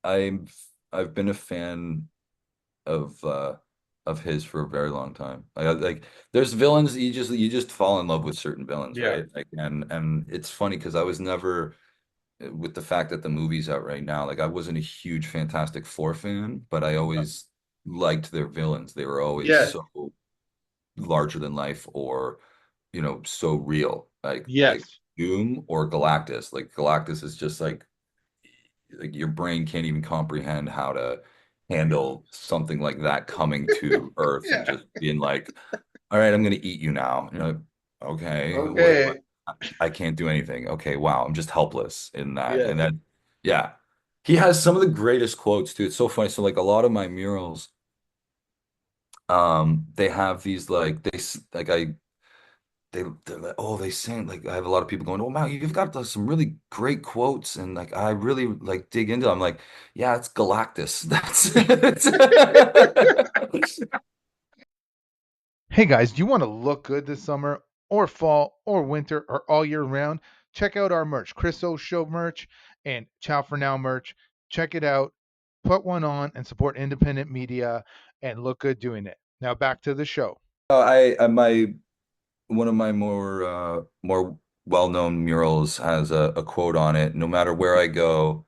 Speaker 2: I've I've been a fan of uh of his for a very long time. Like there's villains that you just fall in love with certain villains,
Speaker 1: Yeah.
Speaker 2: right? Like and it's funny because I was never with the fact that the movie's out right now, like I wasn't a huge Fantastic Four fan, but I always liked their villains. They were always
Speaker 1: Yes.
Speaker 2: so larger than life or so real. Like
Speaker 1: Yes.
Speaker 2: Doom or Galactus. Like Galactus is just like your brain can't even comprehend how to handle something like that coming to Earth and
Speaker 1: Yeah.
Speaker 2: just being like, all right, I'm gonna eat you now. Okay, what?
Speaker 1: Okay.
Speaker 2: I can't do anything. Okay, wow, I'm just helpless in that.
Speaker 1: Yes.
Speaker 2: And then, yeah, he has some of the greatest quotes too. It's so funny. So like a lot of my murals, they have these like like they're like, oh, they sing like I have a lot of people going, oh man, you've got some really great quotes and like I really like dig into them. I'm like, yeah, it's Galactus. That's it.
Speaker 1: Hey guys, do you want to look good this summer or fall or winter or all year round? Check out our merch, Chris O Show merch and Ciao for Now merch. Check it out, put one on, and support independent media and look good doing it. Now back to the show.
Speaker 2: I my one of my more well-known murals has a quote on it. No matter where I go,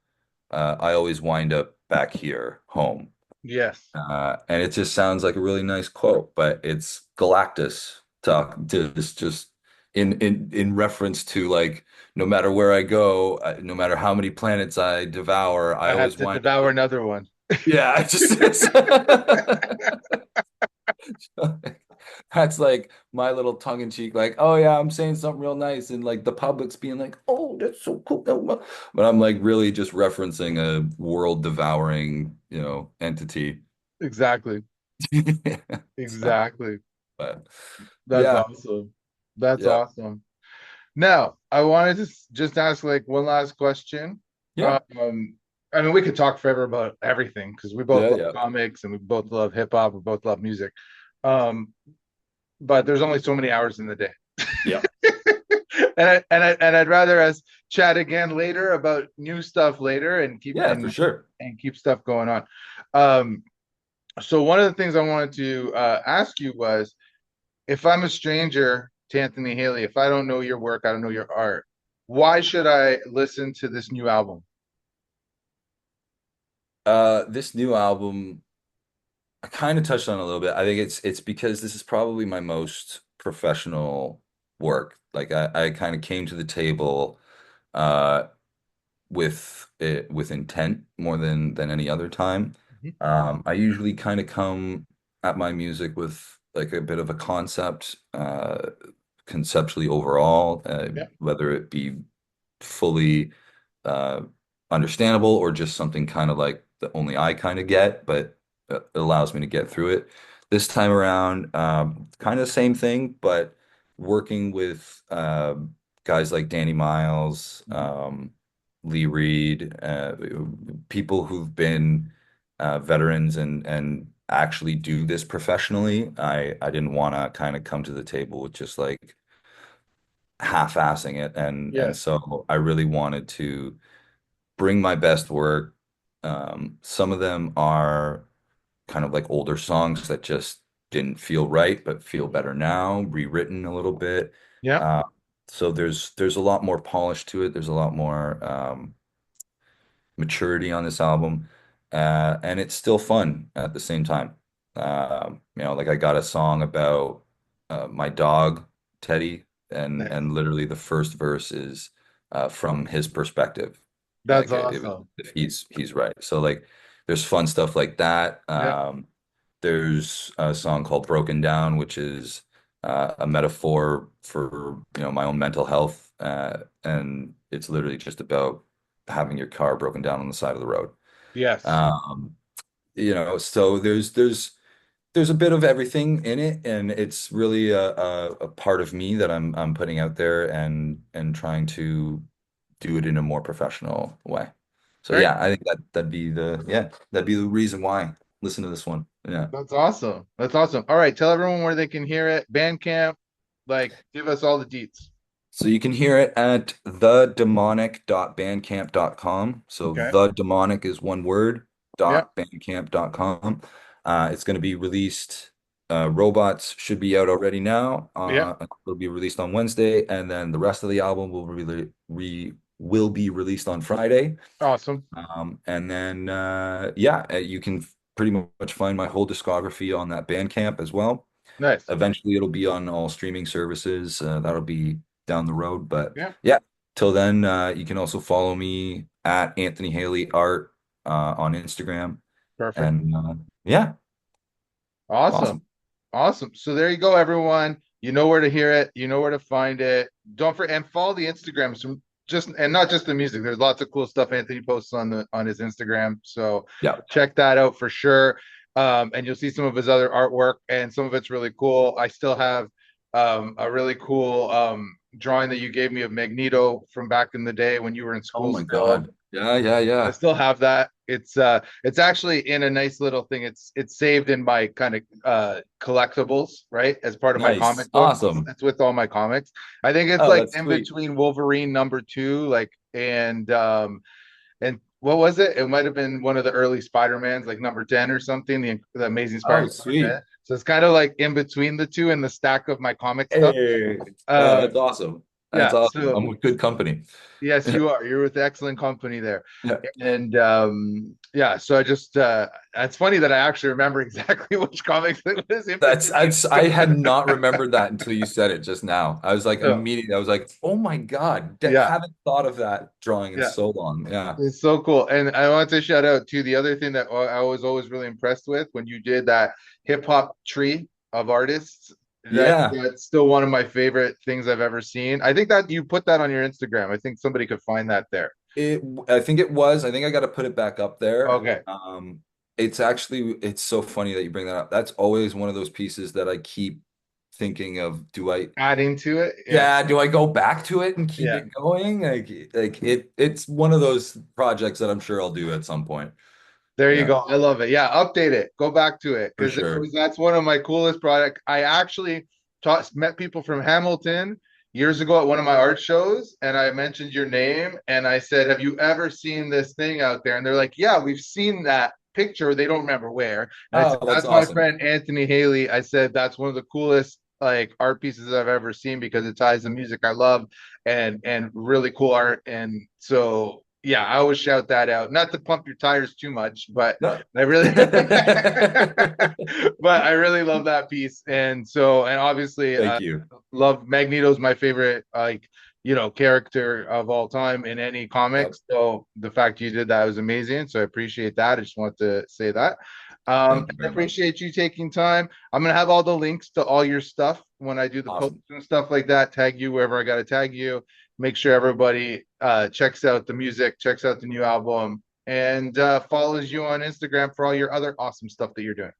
Speaker 2: I always wind up back here, home.
Speaker 1: Yes,
Speaker 2: And it just sounds like a really nice quote, but it's Galactus talk just in reference to like no matter where I go, no matter how many planets I devour, I
Speaker 1: I have
Speaker 2: always
Speaker 1: to
Speaker 2: wind
Speaker 1: devour
Speaker 2: up.
Speaker 1: another one.
Speaker 2: Yeah, I just that's like my little tongue in cheek, like, oh yeah, I'm saying something real nice, and like the public's being like, oh, that's so cool. But I'm like really just referencing a world devouring, entity.
Speaker 1: Exactly.
Speaker 2: So,
Speaker 1: Exactly.
Speaker 2: but
Speaker 1: That's
Speaker 2: yeah,
Speaker 1: awesome. That's
Speaker 2: yeah,
Speaker 1: awesome. Now, I wanted to just ask like one last question.
Speaker 2: yeah,
Speaker 1: Um, I mean, we could talk forever about everything because we both
Speaker 2: yeah,
Speaker 1: love
Speaker 2: yeah,
Speaker 1: comics and we both love hip hop, we both love music. Um, but there's only so many hours in the day.
Speaker 2: yeah,
Speaker 1: And I'd rather us chat again later about new stuff later and keep
Speaker 2: yeah, for sure.
Speaker 1: and keep stuff going on. Um, so one of the things I wanted to ask you was if I'm a stranger to Anthony Haley, if I don't know your work, I don't know your art, why should I listen to this new album?
Speaker 2: This new album, I kind of touched on a little bit. I think it's because this is probably my most professional work. Like I kind of came to the table uh with it with intent more than any other time.
Speaker 1: Mhm.
Speaker 2: I usually kind of come at my music with like a bit of a concept, conceptually overall,
Speaker 1: Yeah,
Speaker 2: whether it be fully uh, understandable or just something kind of like that only I kind of get, but it allows me to get through it. This time around, kind of the same thing, but working with guys like Danny Miles,
Speaker 1: mhm.
Speaker 2: Lee Reed, people who've been veterans and actually do this professionally. I didn't want to kind of come to the table with just like half-assing it, and
Speaker 1: Yes,
Speaker 2: so I really wanted to bring my best work. Some of them are kind of like older songs that just didn't feel right, but feel better now, rewritten a little bit.
Speaker 1: yeah,
Speaker 2: Uh, so there's a lot more polish to it. There's a lot more maturity on this album, and it's still fun at the same time. Like I got a song about my dog Teddy,
Speaker 1: nice.
Speaker 2: and literally the first verse is from his perspective.
Speaker 1: That's
Speaker 2: Like it was
Speaker 1: awesome.
Speaker 2: if he's right. So like there's fun stuff like that.
Speaker 1: Yeah,
Speaker 2: There's a song called Broken Down, which is a metaphor for my own mental health, and it's literally just about having your car broken down on the side of the road.
Speaker 1: yes.
Speaker 2: Um, so there's a bit of everything in it, and it's really a part of me that I'm putting out there and trying to do it in a more professional way. So
Speaker 1: Very
Speaker 2: yeah, I think that'd be the reason why. Listen to this one. Yeah.
Speaker 1: That's awesome. That's awesome. All right, tell everyone where they can hear it. Bandcamp, like give us all the deets.
Speaker 2: So you can hear it at thedemonic.bandcamp.com. So
Speaker 1: Okay.
Speaker 2: the demonic is one word,
Speaker 1: Yeah.
Speaker 2: .bandcamp.com. It's going to be released. Robots should be out already now.
Speaker 1: Yeah,
Speaker 2: It'll be released on Wednesday, and then the rest of the album will be released on Friday.
Speaker 1: awesome.
Speaker 2: And then yeah, you can pretty much find my whole discography on that Bandcamp as well.
Speaker 1: Nice.
Speaker 2: Eventually, it'll be on all streaming services. That'll be down the road, but
Speaker 1: Yeah,
Speaker 2: yeah. Till then, you can also follow me at Anthony Haley Art on Instagram,
Speaker 1: perfect.
Speaker 2: and yeah,
Speaker 1: Awesome.
Speaker 2: awesome.
Speaker 1: Awesome. So there you go, everyone. You know where to hear it. You know where to find it. Don't forget and follow the Instagrams from just and not just the music. There's lots of cool stuff Anthony posts on his Instagram. So
Speaker 2: Yeah.
Speaker 1: check that out for sure. And you'll see some of his other artwork, and some of it's really cool. I still have a really cool drawing that you gave me of Magneto from back in the day when you were in
Speaker 2: Oh
Speaker 1: school
Speaker 2: my
Speaker 1: still.
Speaker 2: God. Yeah, yeah,
Speaker 1: I
Speaker 2: yeah.
Speaker 1: still have that. It's actually in a nice little thing. It's saved in my kind of collectibles, right? As part of my
Speaker 2: Nice.
Speaker 1: comic book.
Speaker 2: Awesome.
Speaker 1: It's with all my comics. I think it's
Speaker 2: Oh,
Speaker 1: like
Speaker 2: that's
Speaker 1: in
Speaker 2: sweet.
Speaker 1: between Wolverine #2, like and what was it? It might have been one of the early Spider-Mans, like #10 or something, the Amazing
Speaker 2: Oh,
Speaker 1: Spider-Man #10.
Speaker 2: sweet.
Speaker 1: So it's kind of like in between the two in the stack of my comic stuff.
Speaker 2: Hey. Oh,
Speaker 1: Um,
Speaker 2: that's awesome. That's
Speaker 1: yeah,
Speaker 2: awesome. I'm
Speaker 1: so
Speaker 2: with good company.
Speaker 1: yes, you are. You're with excellent company there.
Speaker 2: Yeah.
Speaker 1: And yeah, so I just it's funny that I actually remember exactly which comics it was in between.
Speaker 2: I had not remembered that until you said it just now. I was like
Speaker 1: So,
Speaker 2: immediately, I was like, oh my God,
Speaker 1: yeah,
Speaker 2: haven't thought of that drawing in
Speaker 1: yeah.
Speaker 2: so long. Yeah.
Speaker 1: It's so cool. And I want to shout out to the other thing that I was always really impressed with when you did that hip hop tree of artists.
Speaker 2: Yeah.
Speaker 1: That's still one of my favorite things I've ever seen. I think that you put that on your Instagram. I think somebody could find that there.
Speaker 2: I think it was. I think I got to put it back up there.
Speaker 1: Okay.
Speaker 2: It's so funny that you bring that up. That's always one of those pieces that I keep thinking of.
Speaker 1: Adding to it. Yeah.
Speaker 2: Yeah, do I go back to it and keep
Speaker 1: Yeah.
Speaker 2: it going? It's one of those projects that I'm sure I'll do at some point.
Speaker 1: There you
Speaker 2: Yeah,
Speaker 1: go. I love it. Yeah, update it. Go back to it
Speaker 2: for
Speaker 1: because
Speaker 2: sure.
Speaker 1: that's one of my coolest products. I actually met people from Hamilton years ago at one of my art shows, and I mentioned your name, and I said, "Have you ever seen this thing out there?" And they're like, "Yeah, we've seen that picture." They don't remember where. And I said,
Speaker 2: Oh, that's
Speaker 1: "That's my
Speaker 2: awesome.
Speaker 1: friend Anthony Haley." I said, "That's one of the coolest like art pieces I've ever seen because it ties the music I love and really cool art." And so yeah, I always shout that out. Not to pump your tires too much, but
Speaker 2: No.
Speaker 1: I really but I really love that piece. And so and obviously
Speaker 2: Thank you.
Speaker 1: love Magneto's my favorite like character of all time in any
Speaker 2: Yep.
Speaker 1: comics. So the fact you did that was amazing. So I appreciate that. I just want to say that.
Speaker 2: Thank you
Speaker 1: I
Speaker 2: very much.
Speaker 1: appreciate you taking time. I'm gonna have all the links to all your stuff when I do the posts
Speaker 2: Awesome.
Speaker 1: and stuff like that. Tag you wherever I gotta tag you. Make sure everybody checks out the music, checks out the new album, and follows you on Instagram for all your other awesome stuff that you're doing.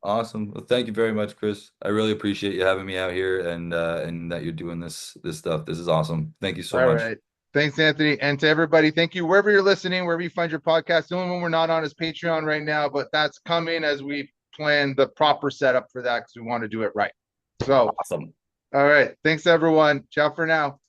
Speaker 2: Awesome. Well, thank you very much, Chris. I really appreciate you having me out here and that you're doing this stuff. This is awesome. Thank you so
Speaker 1: All
Speaker 2: much.
Speaker 1: right. Thanks, Anthony. And to everybody, thank you wherever you're listening, wherever you find your podcast. The only one we're not on is Patreon right now, but that's coming as we plan the proper setup for that because we want to do it right. So,
Speaker 2: Awesome.
Speaker 1: all right. Thanks, everyone. Ciao for now.